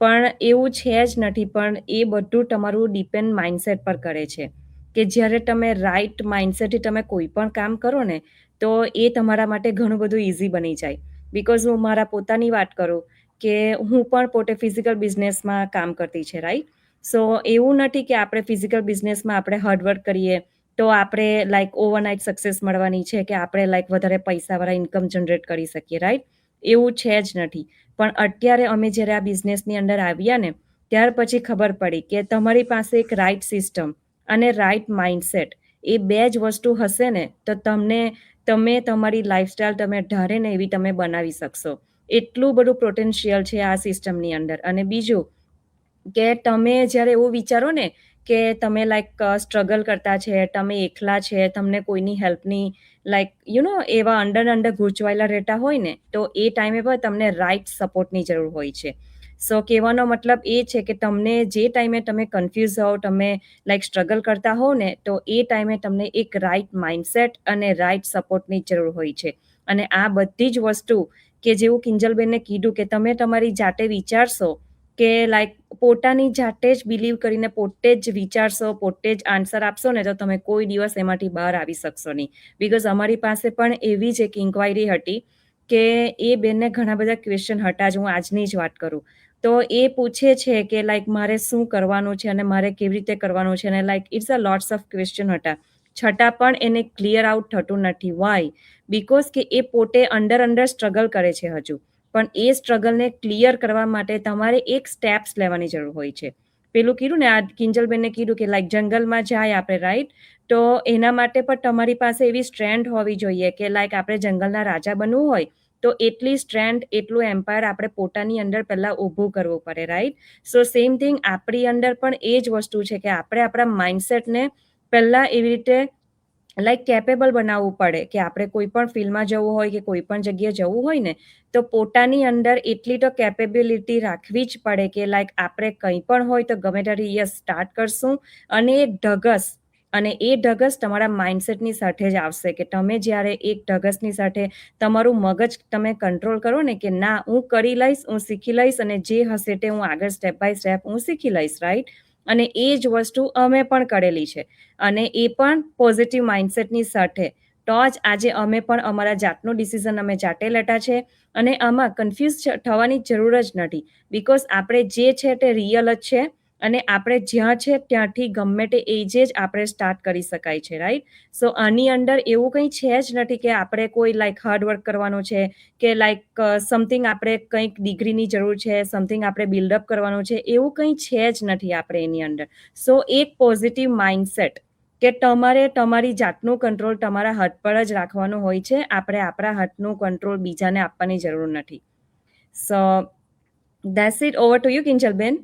પણ એવું છે જ નથી. પણ એ બધું તમારું ડિપેન્ડ માઇન્ડસેટ પર કરે છે, કે જ્યારે તમે રાઈટ માઇન્ડસેટથી તમે કોઈ પણ કામ કરો ને, તો એ તમારા માટે ઘણું બધું ઇઝી બની જાય. બિકોઝ હું મારા પોતાની વાત કરું કે હું પણ પોતે ફિઝિકલ બિઝનેસમાં કામ કરતી છે, રાઈટ. સો એવું નથી કે આપણે ફિઝિકલ બિઝનેસમાં આપણે હાર્ડવર્ક કરીએ તો આપણે લાઈક ઓવરનાઇટ સક્સેસ મળવાની છે, કે આપણે લાઈક વધારે પૈસાવાળા ઇન્કમ જનરેટ કરી શકીએ, રાઈટ. એવું છે જ નથી. પણ અત્યારે અમે જ્યારે આ બિઝનેસની અંદર આવ્યા ને, ત્યાર પછી ખબર પડી કે તમારી પાસે એક રાઈટ સિસ્ટમ અને રાઈટ માઇન્ડસેટ, એ બે જ વસ્તુ હશે ને, તો તમે તમારી લાઈફસ્ટાઈલ તમે ધારે ને એવી તમે બનાવી શકશો. એટલું બધું પોટેન્શિયલ છે આ સિસ્ટમની અંદર. અને બીજું કે તમે જ્યારે એવું વિચારો ને કે તમે લાઈક સ્ટ્રગલ કરતા છે, તમે એકલા છે, તમને કોઈની હેલ્પની લાઈક એવા અંદર ગૂંચવાયેલા રહેતા હોય ને, તો એ ટાઈમે પર તમને રાઈટ સપોર્ટની જરૂર હોય છે. સો કહેવાનો મતલબ એ છે કે તમને જે ટાઈમે તમે કન્ફ્યુઝ હોવ, તમે લાઈક સ્ટ્રગલ કરતા હોવ ને, તો એ ટાઈમે તમને એક રાઈટ માઇન્ડસેટ અને રાઈટ સપોર્ટની જરૂર હોય છે. અને આ બધી જ વસ્તુ કે જેવું કિંજલબેનને કીધું કે તમે તમારી જાતે વિચારશો, કે લાઈક પોતાની જાતે જ બિલીવ કરીને પોતે જ વિચારશો, પોતે જ આન્સર આપશો ને, તો તમે કોઈ દિવસ એમાંથી બહાર આવી શકશો નહીં. બિકોઝ અમારી પાસે પણ એવી જ એક ઇન્ક્વાયરી હતી કે એ બેનને ઘણા બધા ક્વેશ્ચન હતા. જ હું આજની જ વાત કરું તો એ પૂછે છે કે લાઈક મારે શું કરવાનું છે અને મારે કેવી રીતે કરવાનું છે, અને like it's a lots of question હતા. છતાં પણ એને ક્લિયર આઉટ થતું નથી. વાય? બિકોઝ કે એ પોતે અંદર સ્ટ્રગલ કરે છે હજુ. પણ એ સ્ટ્રગલને ક્લિયર કરવા માટે તમારે એક સ્ટેપ્સ લેવાની જરૂર હોય છે. પેલું કીધું ને, આ કિંજલબેનને કીધું કે લાઈક જંગલમાં જાય આપણે, રાઈટ. તો એના માટે પણ તમારી પાસે એવી સ્ટ્રેન્થ હોવી જોઈએ કે લાઈક આપણે જંગલના રાજા બનવું હોય તો એટલી સ્ટ્રેન્થ, એટલું એમ્પાયર આપણે પોતાની અંદર પહેલા ઊભું કરવું પડે, રાઈટ. સો સેમ થિંગ આપણી અંદર પણ એ જ વસ્તુ છે કે આપણે આપણા માઇન્ડસેટને પહેલા એવી રીતે લાઈક કેપેબલ બનાવવું પડે કે આપણે કોઈ પણ ફિલ્ડમાં જવું હોય કે કોઈ પણ જગ્યાએ જવું હોય ને, તો પોતાની અંદર એટલી તો કેપેબિલિટી રાખવી જ પડે કે લાઈક આપણે કંઈ પણ હોય તો ગમે ત્યારે યસ સ્ટાર્ટ કરશું. અને એ ઢગસ તમારા માઇન્ડસેટની સાથે જ આવશે, કે તમે જ્યારે એક ઢગસની સાથે તમારું મગજ તમે કંટ્રોલ કરો ને કે ના હું કરી લઈશ, હું શીખી લઈશ, અને જે હશે તે હું આગળ સ્ટેપ બાય સ્ટેપ હું શીખી લઈશ, રાઈટ. અને એ જ વસ્તુ અમે પણ કરેલી છે, અને એ પણ પોઝિટિવ માઇન્ડસેટની સાથે. તો જ આજે અમે પણ અમારા જાતનું ડિસિઝન અમે જાતે લેતા છે. અને આમાં કન્ફ્યુઝ થવાની જરૂર જ નથી. બિકોઝ આપણે જે છે તે રિયલ જ છે, અને આપણે જ્યાં છે ત્યાંથી ગમે તે એજે જ આપણે સ્ટાર્ટ કરી શકાય છે, રાઈટ. સો આની અંદર એવું કંઈ છે જ નથી કે આપણે કોઈ લાઈક હાર્ડવર્ક કરવાનું છે, કે લાઈક સમથિંગ આપણે કંઈક ડિગ્રીની જરૂર છે, સમથિંગ આપણે બિલ્ડઅપ કરવાનું છે, એવું કંઈ છે જ નથી આપણે એની અંદર. સો એક પોઝિટિવ માઇન્ડસેટ કે તમારે તમારી જાતનું કંટ્રોલ તમારા હાથ પર જ રાખવાનું હોય છે. આપણે આપણા હાથનું કંટ્રોલ બીજાને આપવાની જરૂર નથી. So that's it. Over to you, કિંજલબેન.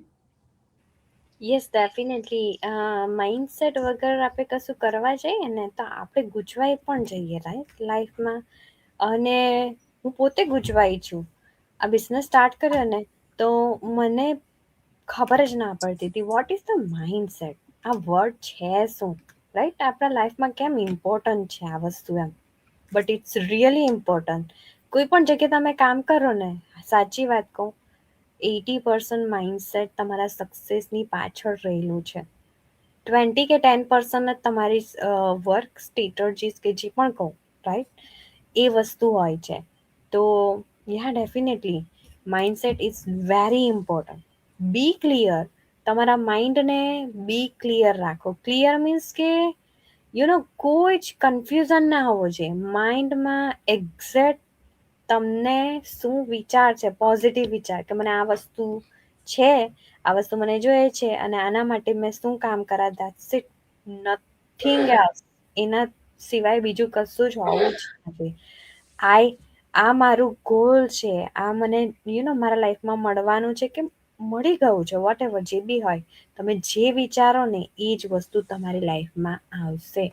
Yes, definitely. માઇન્ડસેટ વગર આપણે કશું કરવા જઈએ ને તો આપણે ગૂંચવાઈ પણ જઈએ, રાઈટ, લાઈફમાં. અને હું પોતે ગૂંચવાઈ છું. આ બિઝનેસ સ્ટાર્ટ કર્યો ને તો મને ખબર જ ના પડતી હતી વોટ ઇઝ ધ માઇન્ડસેટ, આ વર્ડ છે શું, રાઈટ? આપણા લાઈફમાં કેમ ઇમ્પોર્ટન્ટ છે આ વસ્તુ એમ. But it's really important. કોઈ પણ જગ્યાએ તમે કામ કરો ને, સાચી વાત કહું, 80% માઇન્ડસેટ તમારા સક્સેસની પાછળ રહેલું છે. 20 કે 10% જ તમારી વર્ક સ્ટ્રેટર્જીસ કે જે પણ કહું, રાઈટ, એ વસ્તુ હોય છે. તો ya definitely mindset is very important. Be clear, તમારા માઇન્ડને બી ક્લિયર રાખો. ક્લિયર મીન્સ કે કોઈ જ કન્ફ્યુઝન ના હોવો જોઈએ માઇન્ડમાં. એક્ઝેક્ટ તમને શું વિચાર છે, પોઝિટિવ વિચાર, કે મને આ વસ્તુ છે, આ વસ્તુ મને જોઈએ છે અને આના માટે મેં શું કામ કરા, ધેટ્સ ઇટ, નથિંગ એલ્સ. એના સિવાય બીજું કશું જ હોવું જ નથી. આ મારું ગોલ છે, આ મને મારા લાઈફમાં મળવાનું છે કે મળી ગયું છે, વોટ એવર જે બી હોય, તમે જે વિચારો ને એ જ વસ્તુ તમારી લાઈફમાં આવશે,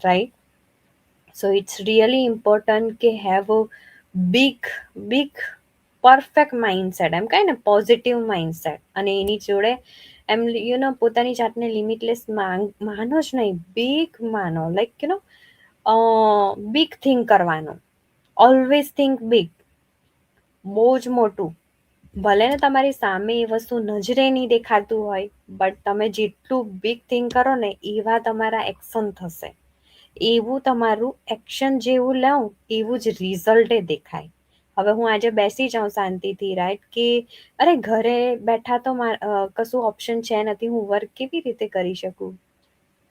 right? So it's really important કે have a big perfect mindset, એમ કહે ને પોઝિટિવ માઇન્ડસેટ. અને એની જોડે એમ પોતાની જાતને લિમિટલેસ માનો જ નહીં, બિગ માનો, લાઈક બિગ થિંક કરવાનો. ઓલવેઝ થિંક બિગ, બહુ જ મોટું. ભલે ને તમારી સામે એ વસ્તુ નજરે નહીં દેખાતું હોય, બટ તમે જેટલું બિગ થિંક કરો ને એવા તમારા એક્શન થશે. એવું તમારું એક્શન જેવું લઉં એવું જ રિઝલ્ટે દેખાય. હવે હું આજે બેસી જાઉં શાંતિથી, રાઈટ, કે અરે ઘરે બેઠા તો કશું ઓપ્શન છે નથી, હું વર્ક કેવી રીતે કરી શકું,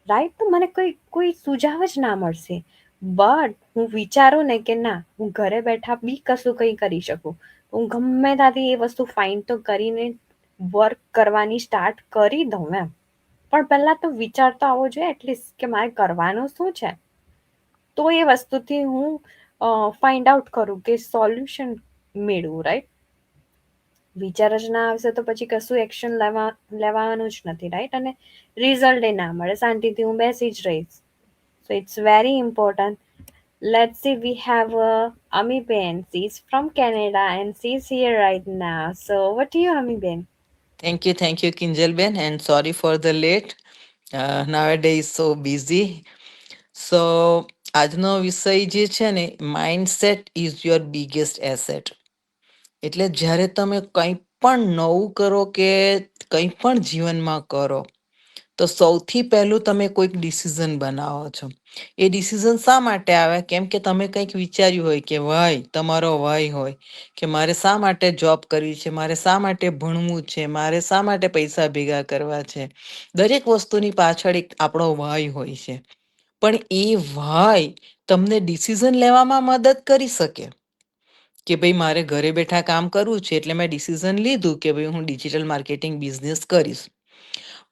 રાઈટ? તો મને કોઈ સુઝાવ જ ના મળશે. બટ હું વિચારું ને કે ના, હું ઘરે બેઠા બી કશું કંઈ કરી શકું, હું ગમે ત્યાંથી એ વસ્તુ ફાઇન્ડ તો કરીને વર્ક કરવાની સ્ટાર્ટ કરી દઉં એમ. પણ પહેલા તો વિચાર તો આવવો જોઈએ એટલીસ્ટ કે મારે કરવાનું શું છે. તો એ વસ્તુથી હું ફાઇન્ડ આઉટ કરું કે સોલ્યુશન મેળવું, રાઈટ? વિચાર જ ના આવશે તો પછી કશું એક્શન લેવાનું જ નથી, રાઈટ? અને રિઝલ્ટ એ ના મળે, શાંતિથી હું બેસી જ રહીશ. So it's very important. Let's see, we have Amiben. She's from Canada and she's here right now. So, what do you, Amiben? Thank you, Kinjalben, and sorry for the late. Nowadays so busy. So આજનો વિષય જે છે ને, mindset is your biggest asset. એટલે જ્યારે તમે કંઈ પણ નવું કરો કે કંઈ પણ જીવનમાં કરો, તો સૌથી પહેલું તમે કોઈક ડિસિઝન બનાવો છો. એ ડિસિઝન શા માટે આવે? કેમ કે તમે કંઈક વિચાર્યું હોય કે વાય, તમારો વાય હોય કે મારે શા માટે જોબ કરવી છે, મારે શા માટે ભણવું છે, મારે શા માટે પૈસા ભેગા કરવા છે. દરેક વસ્તુની પાછળ એક આપણો વાય હોય છે. પણ એ વાય તમને ડિસિઝન લેવામાં મદદ કરી શકે કે ભાઈ મારે ઘરે બેઠા કામ કરવું છે, એટલે મેં ડિસિઝન લીધું કે ભાઈ હું ડિજિટલ માર્કેટિંગ બિઝનેસ કરીશ.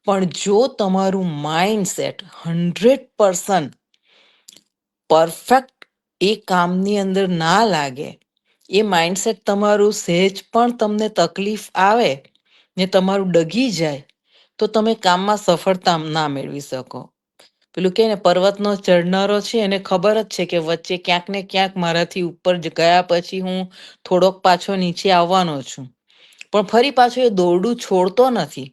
પણ જો તમારું માઇન્ડસેટ 100% પરફેક્ટ એ કામની અંદર ના લાગે, એ માઇન્ડસેટ તમારું સહેજ પણ તમને તકલીફ આવે ને તમારું ડગી જાય, તો તમે કામમાં સફળતા ના મેળવી શકો. પેલું કે ને, પર્વતનો ચડનારો છે એને ખબર જ છે કે વચ્ચે ક્યાંક ને ક્યાંક મારાથી ઉપર ગયા પછી હું થોડોક પાછો નીચે આવવાનો છું, પણ ફરી પાછો એ દોરડું છોડતો નથી.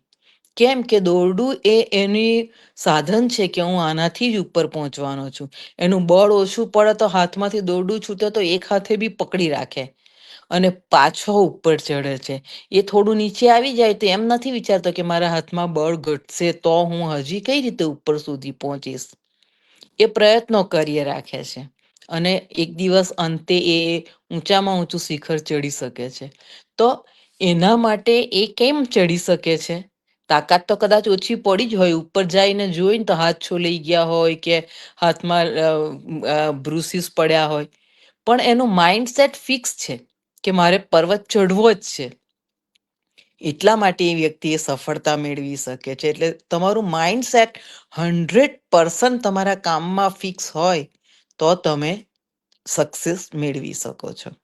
કેમ કે દોરડું એ એની સાધન છે કે હું આનાથી જ ઉપર પહોંચવાનો છું. એનું બળ ઓછું પડે તો હાથમાંથી દોરડું છૂટે તો એક હાથે બી પકડી રાખે અને પાછો ઉપર ચડે છે. એ થોડું નીચે આવી જાય તો એમ નથી વિચારતો કે મારા હાથમાં બળ ઘટશે તો હું હજી કઈ રીતે ઉપર સુધી પહોંચીશ. એ પ્રયત્નો કરીએ રાખે છે અને એક દિવસ અંતે એ ઊંચામાં ઊંચું શિખર ચડી શકે છે. તો એના માટે એ કેમ ચડી શકે છે? તાકાત તો કદાચ ઓછી પડી જ હોય, ઉપર જઈને જોઈને તો હાથ છોલાઈ ગયા હોય કે હાથમાં બ્રુસીસ પડ્યા હોય, પણ એનું માઇન્ડસેટ ફિક્સ છે કે મારે પર્વત ચઢવો જ છે. એટલા માટે એ વ્યક્તિ એ સફળતા મેળવી શકે છે. એટલે તમારું માઇન્ડસેટ 100% તમારા કામમાં ફિક્સ હોય તો તમે સક્સેસ મેળવી શકો છો.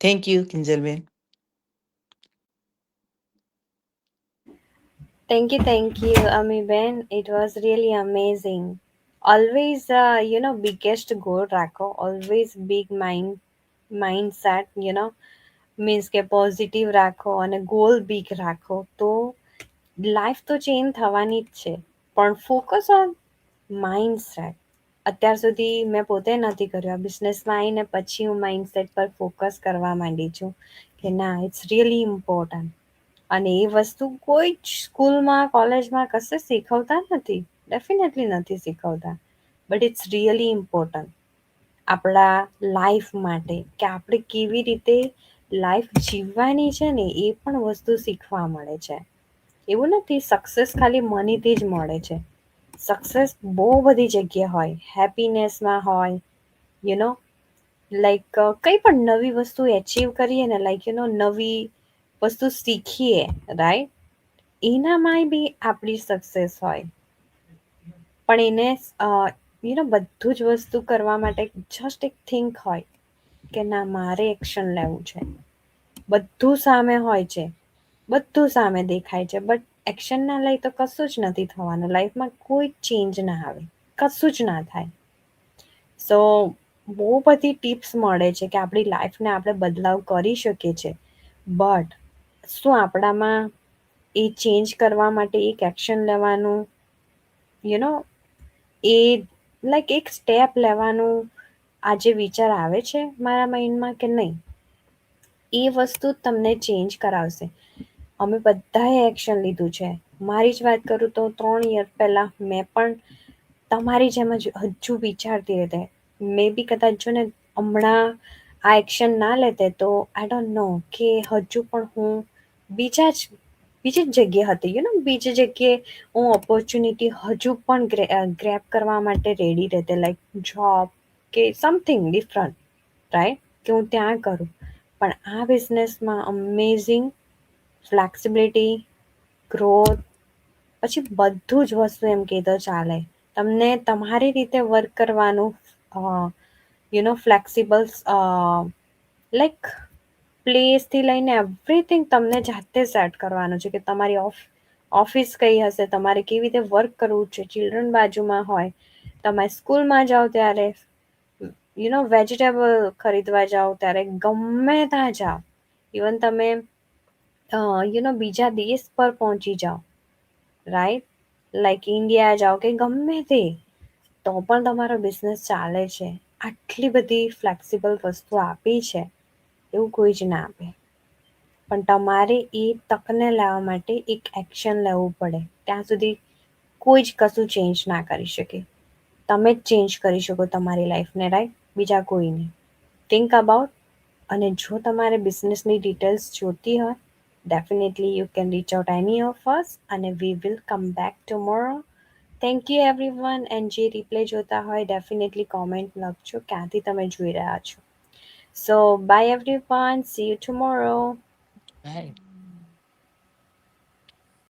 થેન્ક યુ, કિંજલબેન. Thank you, Amiben. It was really amazing. Always, biggest goal, Rako. Always big mindset. Means કે પોઝિટિવ રાખો અને ગોલ બિગ રાખો તો લાઈફ તો ચેન્જ થવાની જ છે, પણ ફોકસ ઓન માઇન્ડસેટ. અત્યાર સુધી મેં પોતે નથી કર્યું. આ બિઝનેસમાં આવીને પછી હું માઇન્ડસેટ પર ફોકસ કરવા માંડી છું કે ના, ઇટ્સ રિયલી ઇમ્પોર્ટન્ટ. અને એ વસ્તુ કોઈ જ સ્કૂલમાં કોલેજમાં કશે શીખવતા નથી, ડેફિનેટલી નથી શીખવતા, બટ ઇટ્સ રિયલી ઇમ્પોર્ટન્ટ આપણા લાઈફ માટે, કે આપણે કેવી રીતે લાઈફ જીવવાની છે ને એ પણ વસ્તુ શીખવા મળે છે. એવું નથી સક્સેસ ખાલી મનીથી જ મળે છે. સક્સેસ બહુ બધી જગ્યાએ હોય, હેપીનેસમાં હોય, યુ નો લાઈક કંઈ પણ નવી વસ્તુ એચીવ કરીએ ને, લાઈક નવી વસ્તુ શીખીએ, રાઈટ, એનામાંય બી આપણી સક્સેસ હોય. પણ એને બધું જ વસ્તુ કરવા માટે જસ્ટ એક થિંક હોય કે ના, મારે એક્શન લેવું છે. બધું સામે હોય છે, બધું સામે દેખાય છે, બટ એક્શન ના લઈ તો કશું જ નથી થવાનું. લાઈફમાં કોઈ ચેન્જ ના આવે, કશું જ ના થાય. સો બહુ બધી ટિપ્સ મળે છે કે આપણી લાઈફને આપણે બદલાવ કરી શકીએ છીએ, બટ શું આપણામાં એ ચેન્જ કરવા માટે એક એક્શન લેવાનું, યુ નો એ લાઈક એક સ્ટેપ લેવાનું આજે વિચાર આવે છે મારા માઇન્ડમાં કે નહીં, એ વસ્તુ તમને ચેન્જ કરાવશે. અમે બધાએ એક્શન લીધું છે. મારી જ વાત કરું તો 3 યર પહેલાં મેં પણ તમારી જેમ જ હજુ વિચારતી હતી. મે બી કદાચ જો ને હમણાં આ એક્શન ના લેતે તો આઈ ડોન્ટ નો કે હજુ પણ હું બીજી જ જગ્યાએ હતી, બીજી જગ્યાએ હું ઓપોર્ચ્યુનિટી હજુ પણ ગ્રેબ કરવા માટે રેડી રહેતે, લાઈક જોબ કે સમથિંગ ડિફરન્ટ, રાઈટ, કે હું ત્યાં કરું. પણ આ બિઝનેસમાં અમેઝિંગ ફ્લેક્સિબિલિટી, ગ્રોથ, પછી બધું જ વસ્તુ એમ કીધો ચાલે. તમને તમારી રીતે વર્ક કરવાનું, ફ્લેક્સિબલ, લાઈક પ્લેસથી લઈને એવરીથિંગ તમને જાતે સેટ કરવાનું છે કે તમારી ઓફિસ કઈ હશે, તમારે કેવી રીતે વર્ક કરવું છે. ચિલ્ડ્રન બાજુમાં હોય, તમે સ્કૂલમાં જાઓ ત્યારે, વેજીટેબલ ખરીદવા જાઓ ત્યારે, ગમે ત્યાં જાઓ, ઇવન તમે બીજા દેશ પર પહોંચી જાઓ, રાઈટ, લાઈક ઇન્ડિયા જાઓ કે ગમે તે, તો પણ તમારો બિઝનેસ ચાલે છે. આટલી બધી ફ્લેક્સિબલ વસ્તુ આપી છે, એવું કોઈ જ ના આપે. પણ તમારે એ તકને લાવવા માટે એક એક્શન લેવું પડે. ત્યાં સુધી કોઈ જ કશું ચેન્જ ના કરી શકે. તમે જ ચેન્જ કરી શકો તમારી લાઈફને, રાઈટ, બીજા કોઈ નહીં. Think about. અને જો તમારે બિઝનેસની ડિટેલ્સ જોતી હોય, definitely you can reach out any of us and we will come back tomorrow. Thank you everyone, and જે રિપ્લે જોતા હોય ડેફિનેટલી કોમેન્ટ લખજો ક્યાંથી તમે જોઈ રહ્યા છો. So bye everyone, see you tomorrow. Right.